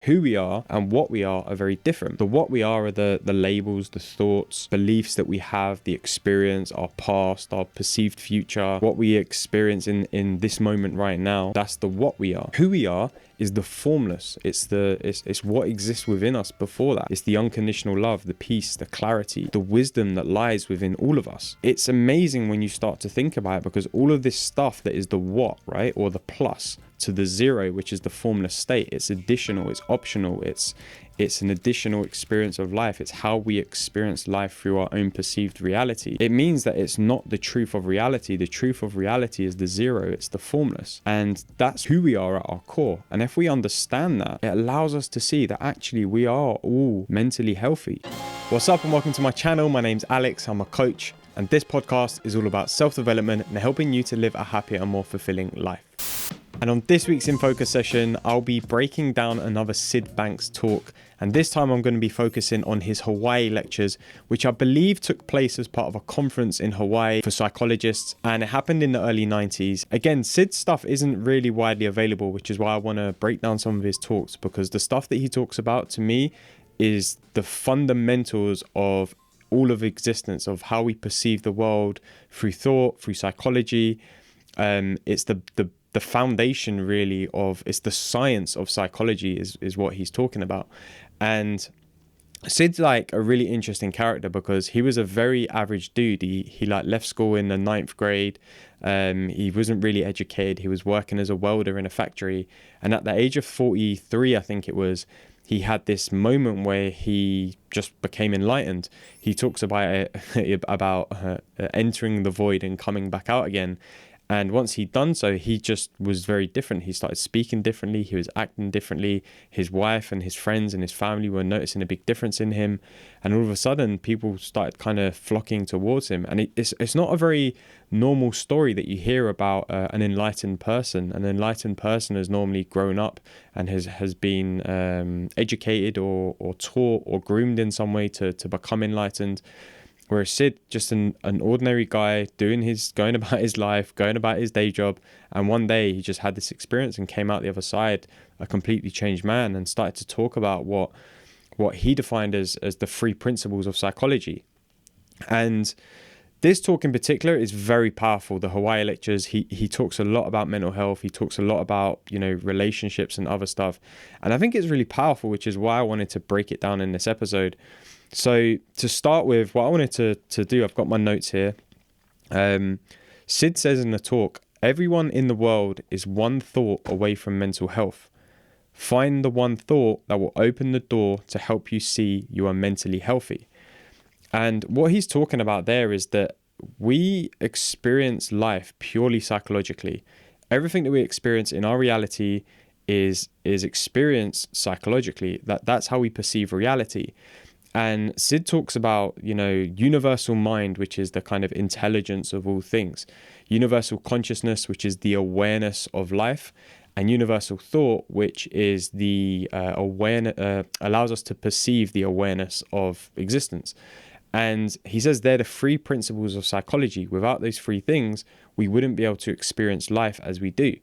who we are and what we are very different. The what we are the labels, the thoughts, beliefs that we have, the experience, our past, our perceived future, what we experience in this moment right now. That's the what we are. Who we are is the formless. It's what exists within us before that. It's the unconditional love, the peace, the clarity, the wisdom that lies within all of us. It's amazing when you start to think about it, because all of this stuff that is the what, right, or the plus to the zero, which is the formless state, it's additional, it's optional, it's an additional experience of life. It's how we experience life through our own perceived reality. It means that it's not the truth of reality. The truth of reality is the zero, it's the formless. And that's who we are at our core. And if we understand that, it allows us to see that actually we are all mentally healthy. What's up and welcome to my channel. My name's Alex, I'm a coach. And this podcast is all about self-development and helping you to live a happier and more fulfilling life. And on this week's In Focus session, I'll be breaking down another Syd Banks talk. And this time I'm going to be focusing on his Hawaii lectures, which I believe took place as part of a conference in Hawaii for psychologists. And it happened in the early 90s. Again, Syd's stuff isn't really widely available, which is why I want to break down some of his talks, because the stuff that he talks about to me is the fundamentals of all of existence, of how we perceive the world through thought, through psychology. It's the foundation really of, it's the science of psychology is what he's talking about. And Syd's like a really interesting character because he was a very average dude. He like left school in the 9th grade. He wasn't really educated. He was working as a welder in a factory. And at the age of 43, I think it was, he had this moment where he just became enlightened. He talks about it, about entering the void and coming back out again. And once he'd done so, he just was very different. He started speaking differently. He was acting differently. His wife and his friends and his family were noticing a big difference in him. And all of a sudden, people started kind of flocking towards him. And it's not a very normal story that you hear about an enlightened person. An enlightened person has normally grown up and has been educated or taught or groomed in some way to become enlightened. Whereas Syd, just an ordinary guy going about his life, going about his day job. And one day he just had this experience and came out the other side a completely changed man and started to talk about what he defined as the 3 principles of psychology. And this talk in particular is very powerful. The Hawaii lectures, he talks a lot about mental health. He talks a lot about, relationships and other stuff. And I think it's really powerful, which is why I wanted to break it down in this episode. So to start with, what I wanted to do, I've got my notes here. Syd says in the talk, everyone in the world is one thought away from mental health. Find the one thought that will open the door to help you see you are mentally healthy. And what he's talking about there is that we experience life purely psychologically. Everything that we experience in our reality is experienced psychologically. That's how we perceive reality. And Syd talks about, universal mind, which is the kind of intelligence of all things, universal consciousness, which is the awareness of life, and universal thought, which is the awareness, allows us to perceive the awareness of existence. And he says they're the 3 principles of psychology. Without those 3 things, we wouldn't be able to experience life as we do.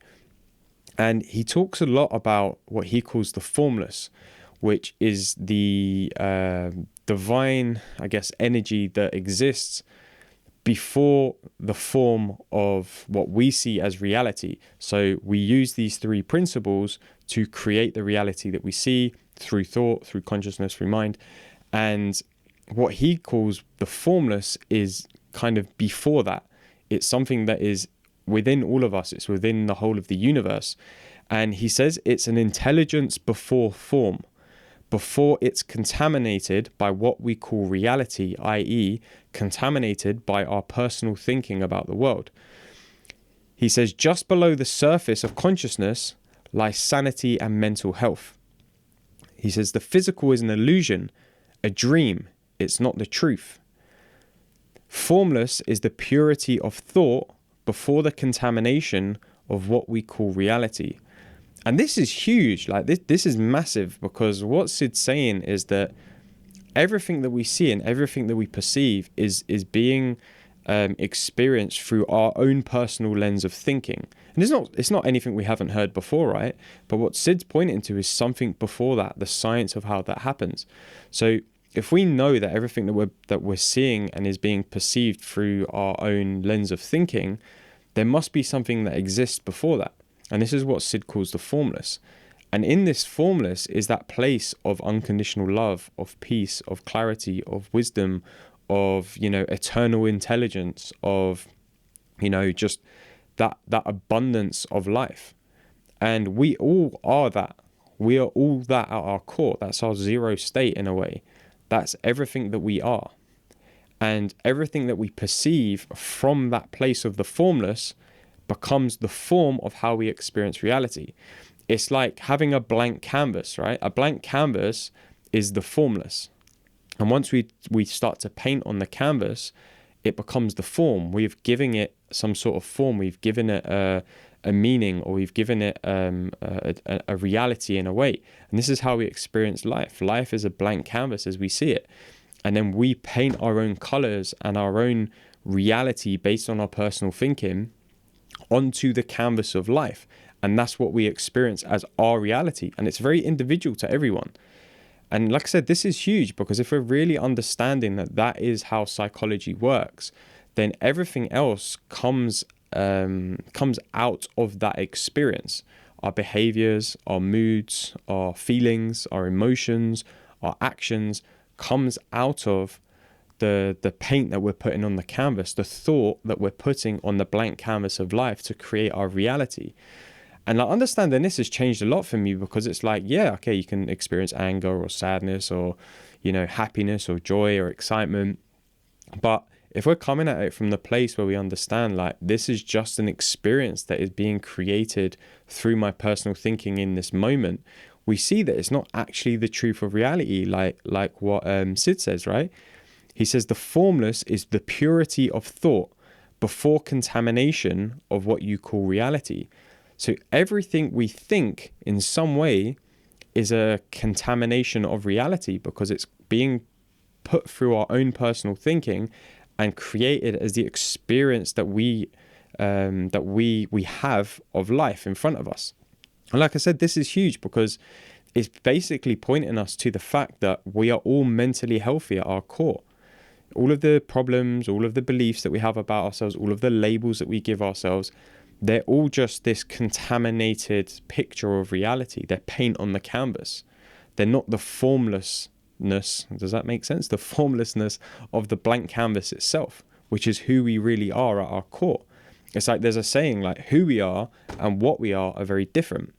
And he talks a lot about what he calls the formless, which is the divine, energy that exists before the form of what we see as reality. So we use these 3 principles to create the reality that we see through thought, through consciousness, through mind. And what he calls the formless is kind of before that. It's something that is within all of us. It's within the whole of the universe. And he says it's an intelligence before form. Before it's contaminated by what we call reality, i.e. contaminated by our personal thinking about the world. He says just below the surface of consciousness lies sanity and mental health. He says the physical is an illusion, a dream, it's not the truth. Formless is the purity of thought before the contamination of what we call reality. And this is huge, this is massive, because what Syd's saying is that everything that we see and everything that we perceive is being experience through our own personal lens of thinking. And it's not anything we haven't heard before, right? But what Syd's pointing to is something before that, the science of how that happens. So if we know that everything that we're seeing and is being perceived through our own lens of thinking, there must be something that exists before that. And this is what Syd calls the formless. And in this formless is that place of unconditional love, of peace, of clarity, of wisdom, of, eternal intelligence, of, just that abundance of life. And we all are that. We are all that at our core. That's our zero state in a way. That's everything that we are. And everything that we perceive from that place of the formless becomes the form of how we experience reality. It's like having a blank canvas, right? A blank canvas is the formless. And once we start to paint on the canvas, it becomes the form. We've given it some sort of form. We've given it a meaning, or we've given it a reality in a way. And this is how we experience life. Life is a blank canvas as we see it. And then we paint our own colors and our own reality based on our personal thinking onto the canvas of life. And that's what we experience as our reality. And it's very individual to everyone. And like I said, this is huge, because if we're really understanding that that is how psychology works, then everything else comes out of that experience. Our behaviors, our moods, our feelings, our emotions, our actions comes out of the paint that we're putting on the canvas, the thought that we're putting on the blank canvas of life to create our reality. And like, understanding this has changed a lot for me, because it's like, yeah, okay, you can experience anger or sadness or, happiness or joy or excitement. But if we're coming at it from the place where we understand, like, this is just an experience that is being created through my personal thinking in this moment, we see that it's not actually the truth of reality, like what Syd says, right? He says the formless is the purity of thought before contamination of what you call reality. So everything we think in some way is a contamination of reality, because it's being put through our own personal thinking and created as the experience that we have of life in front of us. And like I said, this is huge, because it's basically pointing us to the fact that we are all mentally healthy at our core. All of the problems, all of the beliefs that we have about ourselves, all of the labels that we give ourselves, they're all just this contaminated picture of reality. They're paint on the canvas. They're not the formlessness. Does that make sense? The formlessness of the blank canvas itself, which is who we really are at our core. It's like there's a saying, like, who we are and what we are very different.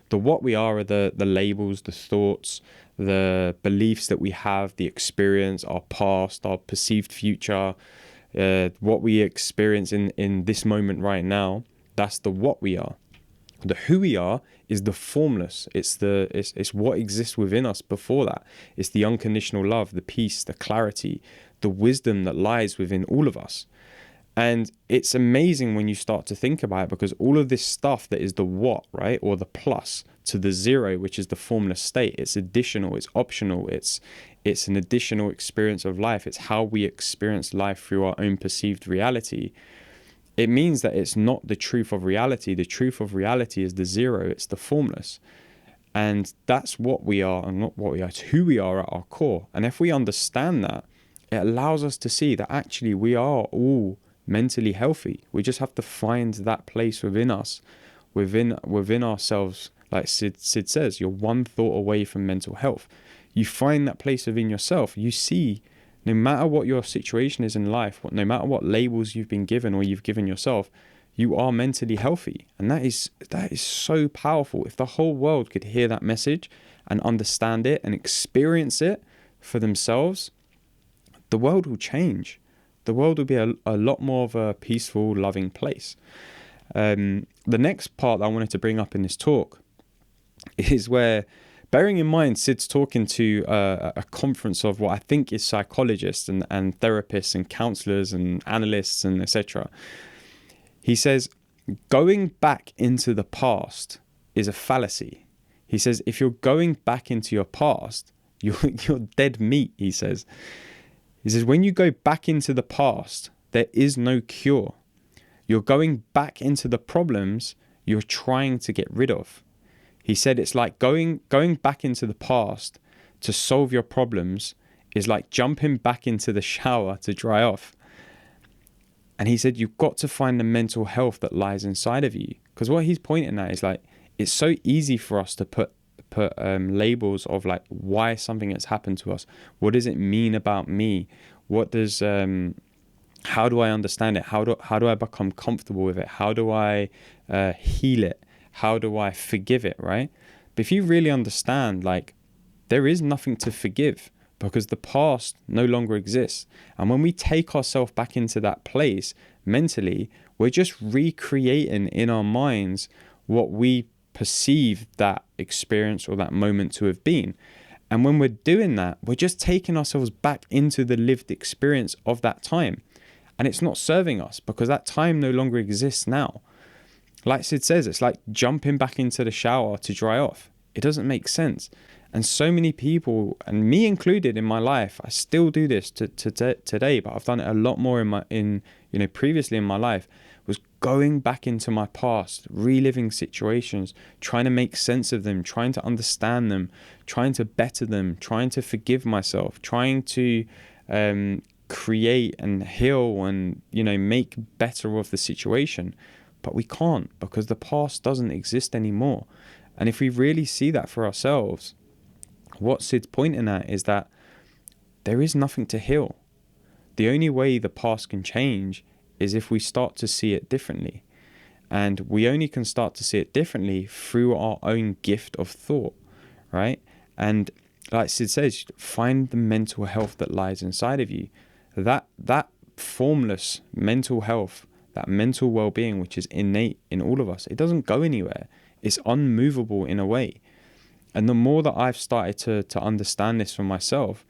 The what we are the labels, the thoughts, the beliefs that we have, the experience, our past, our perceived future, what we experience in this moment right now. That's the what we are. The who we are is the formless. It's what exists within us before that. It's the unconditional love, the peace, the clarity, the wisdom that lies within all of us. And it's amazing when you start to think about it, because all of this stuff that is the what, right, or the plus to the zero, which is the formless state, it's additional, it's optional, it's an additional experience of life. It's how we experience life through our own perceived reality. It means that it's not the truth of reality. The truth of reality is the zero, it's the formless. And that's what we are, and not what we are. It's who we are at our core. And if we understand that, it allows us to see that actually we are all mentally healthy. We just have to find that place within us, within ourselves. Like Syd says, you're one thought away from mental health. You find that place within yourself. You see, no matter what your situation is in life, no matter what labels you've been given or you've given yourself, you are mentally healthy. And that is so powerful. If the whole world could hear that message and understand it and experience it for themselves, the world will change. The world will be a lot more of a peaceful, loving place. The next part that I wanted to bring up in this talk is where, bearing in mind, Syd's talking to a conference of what I think is psychologists and therapists and counselors and analysts and etc. He says, going back into the past is a fallacy. He says, if you're going back into your past, you're dead meat, he says. He says, when you go back into the past, There is no cure. You're going back into the problems you're trying to get rid of. He said it's like going back into the past to solve your problems is like jumping back into the shower to dry off. And he said you've got to find the mental health that lies inside of you. Because what he's pointing at is like, it's so easy for us to put labels of like why something has happened to us. What does it mean about me? What does how do I understand it? How do I become comfortable with it? How do I heal it? How do I forgive it, right? But if you really understand, like, there is nothing to forgive because the past no longer exists. And when we take ourselves back into that place mentally, we're just recreating in our minds what we perceive that experience or that moment to have been. And when we're doing that, we're just taking ourselves back into the lived experience of that time. And it's not serving us because that time no longer exists now. Like Syd says, it's like jumping back into the shower to dry off. It doesn't make sense. And so many people, and me included in my life, I still do this to today, but I've done it a lot more previously in my life, was going back into my past, reliving situations, trying to make sense of them, trying to understand them, trying to better them, trying to forgive myself, trying to create and heal and, make better of the situation. But we can't because the past doesn't exist anymore. And if we really see that for ourselves, what Syd's pointing at is that there is nothing to heal. The only way the past can change is if we start to see it differently. And we only can start to see it differently through our own gift of thought, right? And like Syd says, find the mental health that lies inside of you. That formless mental health, that mental well-being, which is innate in all of us, it doesn't go anywhere. It's unmovable in a way. And the more that I've started to understand this for myself,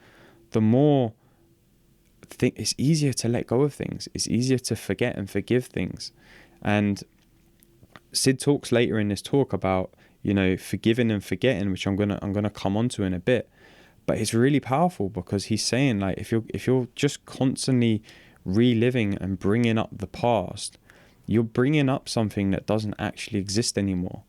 the more it's easier to let go of things. It's easier to forget and forgive things. And Syd talks later in this talk about, forgiving and forgetting, which I'm gonna come onto in a bit. But it's really powerful because he's saying, like, if you're just constantly reliving and bringing up the past, you're bringing up something that doesn't actually exist anymore.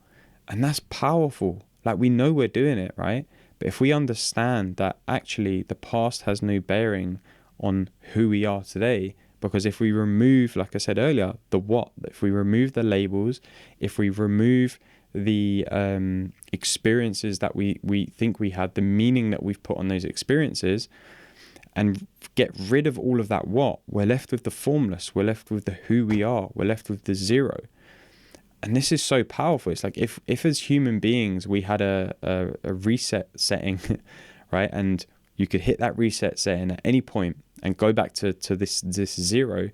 And that's powerful. Like, we know we're doing it, right? But if we understand that actually the past has no bearing on who we are today, because if we remove, like I said earlier, the what, if we remove the labels, if we remove the experiences that we think we had, the meaning that we've put on those experiences, and get rid of all of that what, we're left with the formless, we're left with the who we are, we're left with the zero. And this is so powerful. It's like if as human beings we had a reset setting, right, and you could hit that reset setting at any point and go back to this zero,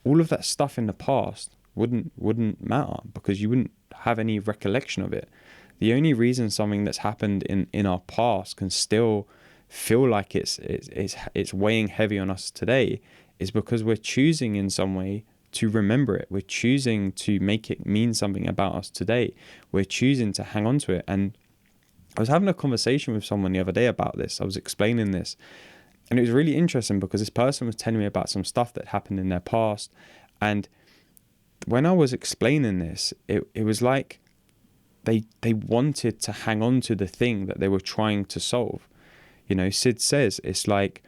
all of that stuff in the past wouldn't matter because you wouldn't have any recollection of it. The only reason something that's happened in our past can still feel like it's weighing heavy on us today is because we're choosing in some way to remember it. We're choosing to make it mean something about us today. We're choosing to hang on to it. And I was having a conversation with someone the other day about this. I was explaining this, and it was really interesting because this person was telling me about some stuff that happened in their past. And when I was explaining this, it was like they wanted to hang on to the thing that they were trying to solve. Syd says it's like,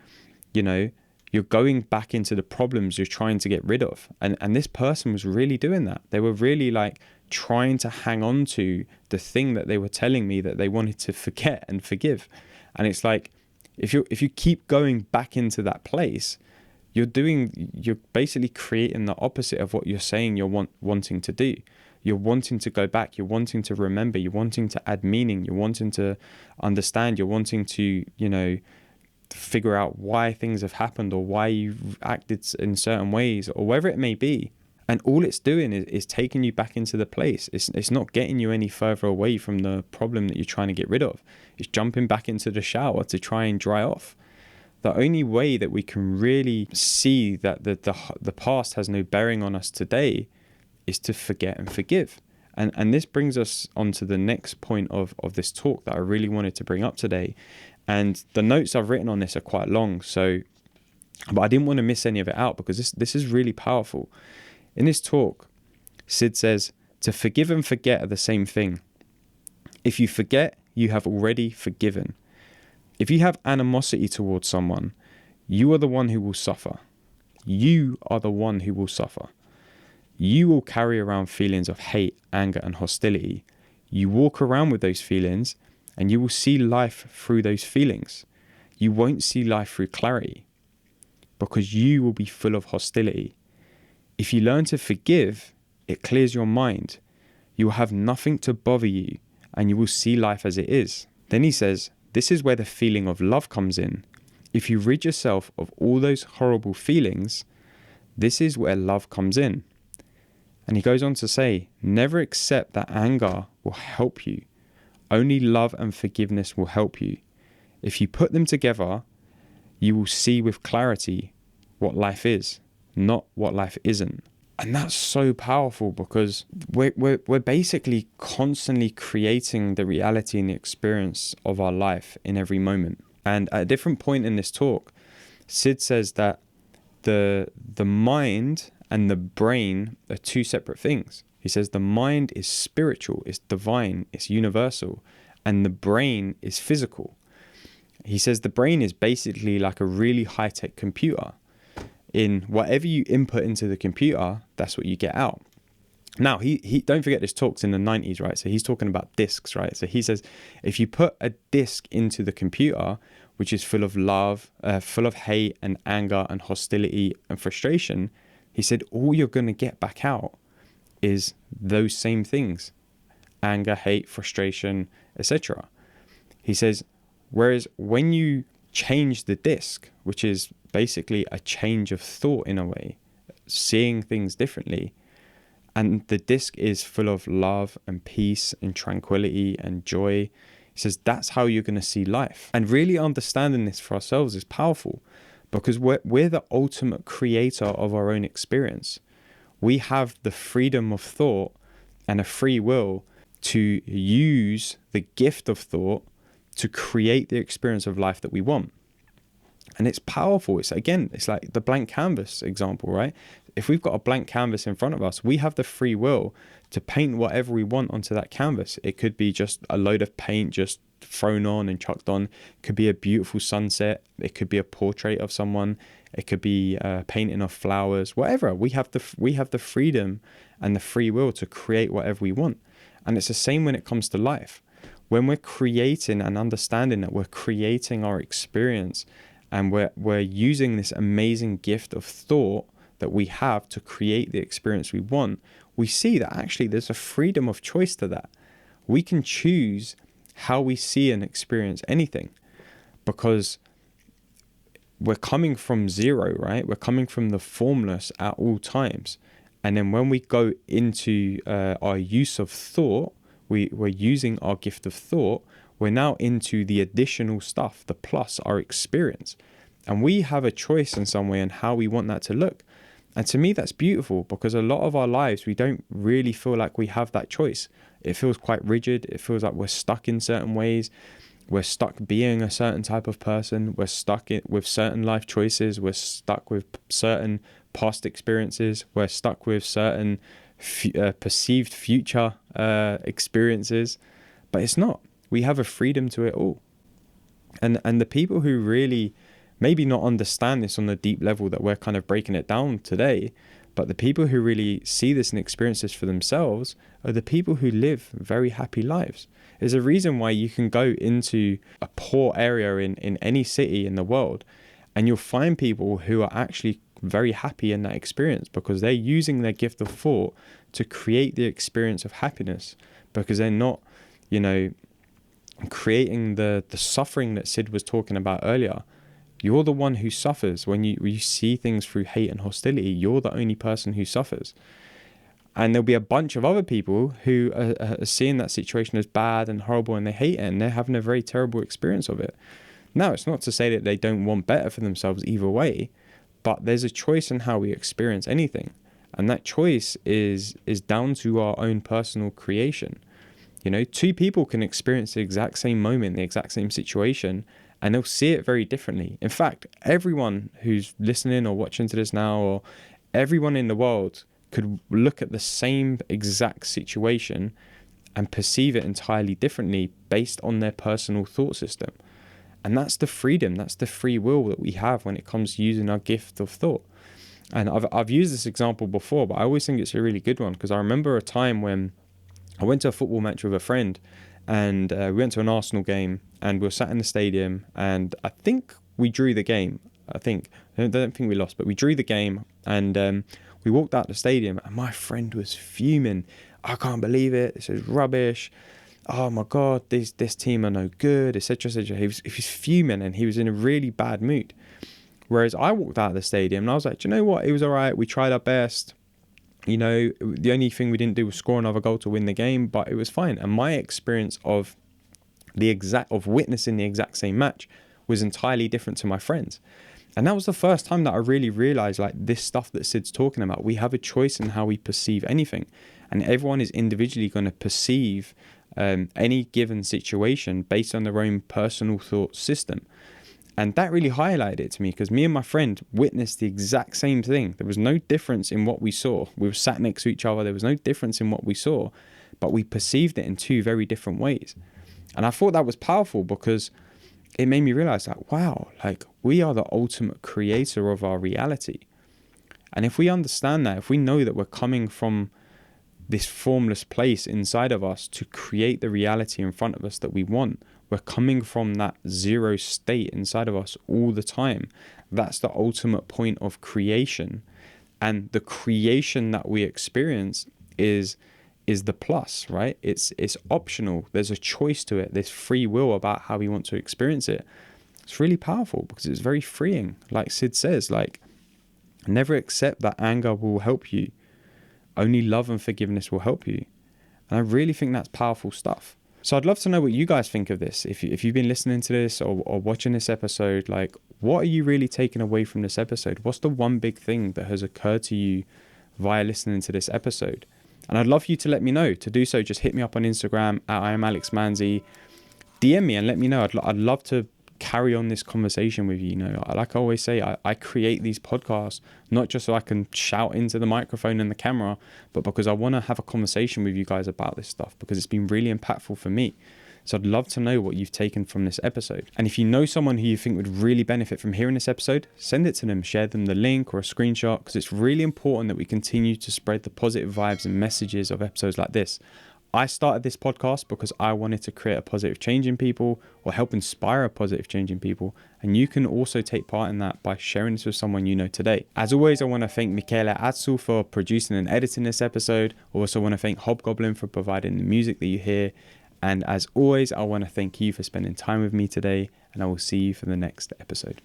you're going back into the problems you're trying to get rid of. And this person was really doing that. They were really like trying to hang on to the thing that they were telling me that they wanted to forget and forgive. And it's like, if you keep going back into that place, you're basically creating the opposite of what you're saying you're wanting to do. You're wanting to go back, you're wanting to remember, you're wanting to add meaning, you're wanting to understand, you're wanting to, figure out why things have happened or why you've acted in certain ways or whatever it may be. And all it's doing is taking you back into the place. It's not getting you any further away from the problem that you're trying to get rid of. It's jumping back into the shower to try and dry off. The only way that we can really see that the past has no bearing on us today is to forget and forgive. And this brings us on to the next point of this talk that I really wanted to bring up today. And the notes I've written on this are quite long, so But I didn't want to miss any of it out because this is really powerful. In this talk, Syd says, to forgive and forget are the same thing. If you forget, you have already forgiven. If you have animosity towards someone, you are the one who will suffer. You are the one who will suffer. You will carry around feelings of hate, anger, and hostility. You walk around with those feelings and you will see life through those feelings. You won't see life through clarity because you will be full of hostility. If you learn to forgive, it clears your mind. You will have nothing to bother you and you will see life as it is. Then he says, this is where the feeling of love comes in. If you rid yourself of all those horrible feelings, this is where love comes in. And he goes on to say, never accept that anger will help you. Only love and forgiveness will help you. If you put them together, you will see with clarity what life is, not what life isn't. And that's so powerful because we're basically constantly creating the reality and the experience of our life in every moment. And at a different point in this talk, Syd says that the mind and the brain are two separate things. He says the mind is spiritual, it's divine, it's universal, and the brain is physical. He says the brain is basically like a really high-tech computer. In whatever you input into the computer, that's what you get out. Now, he don't forget this talk's in the 90s, right? So he's talking about discs, right? So he says, if you put a disc into the computer, which is full of love, full of hate and anger and hostility and frustration, he said, all you're going to get back out is those same things: anger, hate, frustration, etc. He says, whereas when you change the disc, which is basically a change of thought in a way, seeing things differently, and the disc is full of love and peace and tranquility and joy, he says that's how you're going to see life. And really understanding this for ourselves is powerful because we're the ultimate creator of our own experience. We have the freedom of thought and a free will to use the gift of thought to create the experience of life that we want. And it's powerful. It's like the blank canvas example, right? If we've got a blank canvas in front of us, we have the free will to paint whatever we want onto that canvas. It could be just a load of paint just thrown on and chucked on. It could be a beautiful sunset. It could be a portrait of someone. It could be a painting of flowers, whatever. We have the freedom and the free will to create whatever we want. And it's the same when it comes to life. When we're creating and understanding that we're creating our experience, and we're using this amazing gift of thought that we have to create the experience we want, we see that actually there's a freedom of choice to that. We can choose how we see and experience anything because we're coming from zero, right? We're coming from the formless at all times. And then when we go into our use of thought, we're using our gift of thought, we're now into the additional stuff, the plus, our experience. And we have a choice in some way on how we want that to look. And to me, that's beautiful because a lot of our lives, we don't really feel like we have that choice. It feels quite rigid. It feels like we're stuck in certain ways. We're stuck being a certain type of person. We're stuck with certain life choices. We're stuck with certain past experiences. We're stuck with certain perceived future experiences. But it's not. We have a freedom to it all. And the people who really maybe not understand this on the deep level that we're kind of breaking it down today, but the people who really see this and experience this for themselves are the people who live very happy lives. There's a reason why you can go into a poor area in any city in the world and you'll find people who are actually very happy in that experience because they're using their gift of thought to create the experience of happiness, because they're not, creating the suffering that Syd was talking about earlier. You're the one who suffers. When you see things through hate and hostility, you're the only person who suffers. And there'll be a bunch of other people who are seeing that situation as bad and horrible and they hate it and they're having a very terrible experience of it. Now, it's not to say that they don't want better for themselves either way, but there's a choice in how we experience anything. And that choice is down to our own personal creation. Two people can experience the exact same moment, the exact same situation, and they'll see it very differently. In fact, everyone who's listening or watching to this now, or everyone in the world, could look at the same exact situation and perceive it entirely differently based on their personal thought system. And that's the freedom, that's the free will that we have when it comes to using our gift of thought. And I've used this example before, but I always think it's a really good one, because I remember a time when I went to a football match with a friend, and we went to an Arsenal game, and we were sat in the stadium, and I think we drew the game. I don't think we lost, but we drew the game, and we walked out the stadium, and my friend was fuming. I can't believe it. This is rubbish. Oh my God, this team are no good, etc., etc. He was fuming, and he was in a really bad mood. Whereas I walked out of the stadium and I was like, do you know what? It was all right. We tried our best. You know, the only thing we didn't do was score another goal to win the game, but it was fine. And my experience of witnessing the exact same match was entirely different to my friends. And that was the first time that I really realized, like, this stuff that Syd's talking about. We have a choice in how we perceive anything, and everyone is individually going to perceive any given situation based on their own personal thought system. And that really highlighted it to me, because me and my friend witnessed the exact same thing. There was no difference in what we saw. We were sat next to each other. There was no difference in what we saw, but we perceived it in two very different ways. And I thought that was powerful, because it made me realize that, wow, like, we are the ultimate creator of our reality. And if we understand that, if we know that we're coming from this formless place inside of us to create the reality in front of us that we want, we're coming from that zero state inside of us all the time. That's the ultimate point of creation. And the creation that we experience is the plus, right? It's optional. There's a choice to it. There's free will about how we want to experience it. It's really powerful, because it's very freeing. Like Syd says, like, never accept that anger will help you. Only love and forgiveness will help you. And I really think that's powerful stuff. So I'd love to know what you guys think of this. If you've been listening to this or watching this episode, like, what are you really taking away from this episode? What's the one big thing that has occurred to you via listening to this episode? And I'd love you to let me know. To do so, just hit me up on Instagram at @IamAlexManzi. DM me and let me know. I'd love to carry on this conversation with you. You know, like I always say, I create these podcasts not just so I can shout into the microphone and the camera, but because I want to have a conversation with you guys about this stuff, because it's been really impactful for me. So I'd love to know what you've taken from this episode. And if you know someone who you think would really benefit from hearing this episode, send it to them, share them the link or a screenshot, because it's really important that we continue to spread the positive vibes and messages of episodes like this. I started this podcast because I wanted to create a positive change in people, or help inspire a positive change in people. And you can also take part in that by sharing this with someone you know today. As always, I want to thank Michaela Atzel for producing and editing this episode. I also want to thank Hobgoblin for providing the music that you hear. And as always, I want to thank you for spending time with me today, and I will see you for the next episode.